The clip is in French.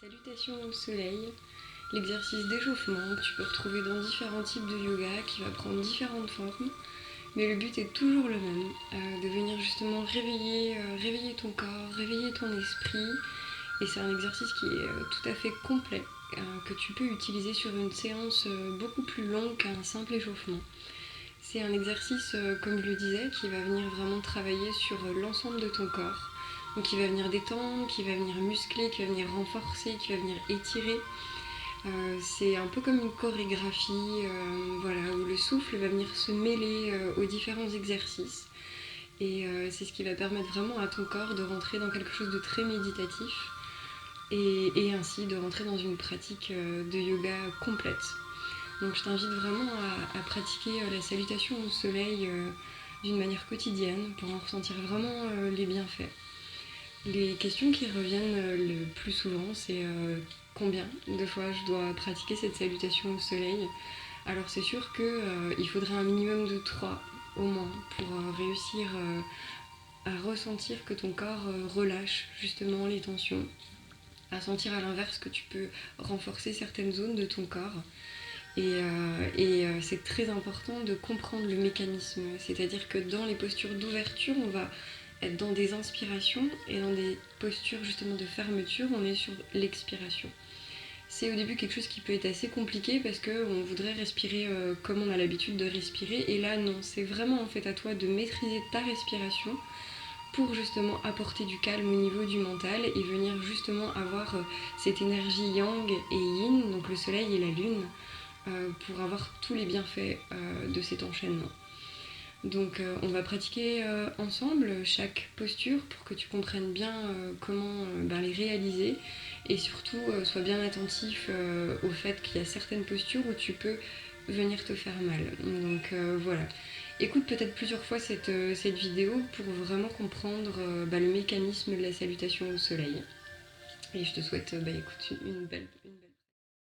Salutations au soleil, l'exercice d'échauffement que tu peux retrouver dans différents types de yoga qui va prendre différentes formes, mais le but est toujours le même, de venir justement réveiller ton corps, réveiller ton esprit, et c'est un exercice qui est tout à fait complet, que tu peux utiliser sur une séance beaucoup plus longue qu'un simple échauffement. C'est un exercice, comme je le disais, qui va venir vraiment travailler sur l'ensemble de ton corps. Donc qui va venir détendre, qui va venir muscler, qui va venir renforcer, qui va venir étirer. C'est un peu comme une chorégraphie voilà, où le souffle va venir se mêler aux différents exercices. Et c'est ce qui va permettre vraiment à ton corps de rentrer dans quelque chose de très méditatif et ainsi de rentrer dans une pratique de yoga complète. Donc je t'invite vraiment à pratiquer la salutation au soleil d'une manière quotidienne pour en ressentir vraiment les bienfaits. Les questions qui reviennent le plus souvent, c'est combien de fois je dois pratiquer cette salutation au soleil. Alors c'est sûr qu'il faudrait un minimum de 3 au moins pour réussir à ressentir que ton corps relâche justement les tensions, à sentir à l'inverse que tu peux renforcer certaines zones de ton corps. Et c'est très important de comprendre le mécanisme, c'est-à-dire que dans les postures d'ouverture, on va être dans des inspirations et dans des postures justement de fermeture, on est sur l'expiration. C'est au début quelque chose qui peut être assez compliqué parce qu'on voudrait respirer comme on a l'habitude de respirer, et là non, c'est vraiment en fait à toi de maîtriser ta respiration pour justement apporter du calme au niveau du mental et venir justement avoir cette énergie yang et yin, donc le soleil et la lune, pour avoir tous les bienfaits de cet enchaînement. Donc on va pratiquer ensemble chaque posture pour que tu comprennes bien comment les réaliser, et surtout sois bien attentif au fait qu'il y a certaines postures où tu peux venir te faire mal. Donc voilà. Écoute peut-être plusieurs fois cette vidéo pour vraiment comprendre le mécanisme de la salutation au soleil. Et je te souhaite écoute, une belle